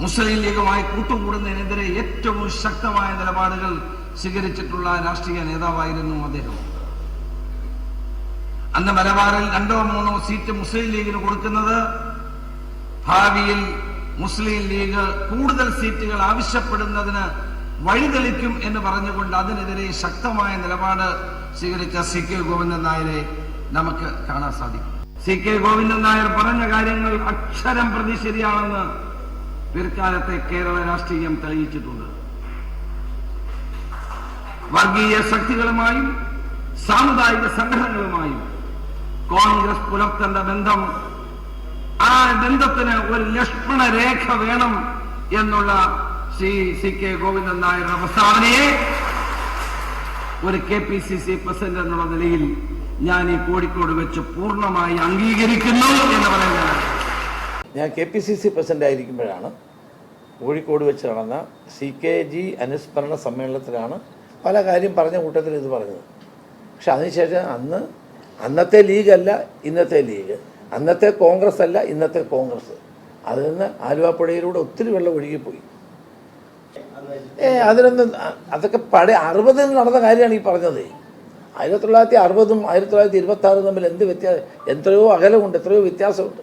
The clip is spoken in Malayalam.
മുസ്ലിം ലീഗുമായി കൂട്ടുകൂടുന്നതിനെതിരെ ഏറ്റവും ശക്തമായ നിലപാടുകൾ സ്വീകരിച്ചിട്ടുള്ള രാഷ്ട്രീയ നേതാവായിരുന്നു അദ്ദേഹം. അന്ന് മലബാറിൽ 2-3 സീറ്റ് മുസ്ലിം ലീഗിന് കൊടുക്കുന്നത് ഭാവിയിൽ മുസ്ലിം ലീഗ് കൂടുതൽ സീറ്റുകൾ ആവശ്യപ്പെടുന്നതിന് വഴിതെളിക്കും എന്ന് പറഞ്ഞുകൊണ്ട് അതിനെതിരെ ശക്തമായ നിലപാട് സ്വീകരിച്ച CK ഗോവിന്ദൻ നായരെ നമുക്ക് കാണാൻ സാധിക്കും. CK ഗോവിന്ദൻ നായർ പറഞ്ഞ കാര്യങ്ങൾ അക്ഷരം പ്രതി ശരിയാണെന്ന് പിൽക്കാലത്തെ കേരള രാഷ്ട്രീയം തെളിയിച്ചിട്ടുണ്ട്. വർഗീയ ശക്തികളുമായും സാമുദായിക സംഘടനകളുമായും കോൺഗ്രസ് പുലർത്തേണ്ട ബന്ധം, ആ ബന്ധത്തിന് ഒരു ലക്ഷ്മണ രേഖ വേണം എന്നുള്ള CK ഗോവിന്ദൻ നായരുടെ പ്രസ്താവനയെ ഒരു KPCC പ്രസിഡന്റ് എന്നുള്ള നിലയിൽ ഞാൻ ഈ കോഴിക്കോട് വെച്ച് പൂർണ്ണമായി അംഗീകരിക്കുന്നു എന്ന് പറയുന്നത്. ഞാൻ KPCC പ്രസിഡന്റ് ആയിരിക്കുമ്പോഴാണ് കോഴിക്കോട് വെച്ച് നടന്ന CKG അനുസ്മരണ സമ്മേളനത്തിലാണ് പല കാര്യം പറഞ്ഞ കൂട്ടത്തിൽ ഇത് പറഞ്ഞത്. പക്ഷെ അതിനുശേഷം അന്നത്തെ ലീഗല്ല ഇന്നത്തെ ലീഗ്, അന്നത്തെ കോൺഗ്രസ് അല്ല ഇന്നത്തെ കോൺഗ്രസ്, അതിൽ നിന്ന് ആലുവാപ്പുഴയിലൂടെ ഒത്തിരി വെള്ളം ഒഴുകിപ്പോയി. അതിനൊന്നും അതൊക്കെ 60-ൽ നടന്ന കാര്യമാണ് ഈ പറഞ്ഞത്. 1960-ഉം 1926-ഉം തമ്മിൽ എന്ത് വ്യത്യാസം, എത്രയോ അകലമുണ്ട്, എത്രയോ വ്യത്യാസമുണ്ട്.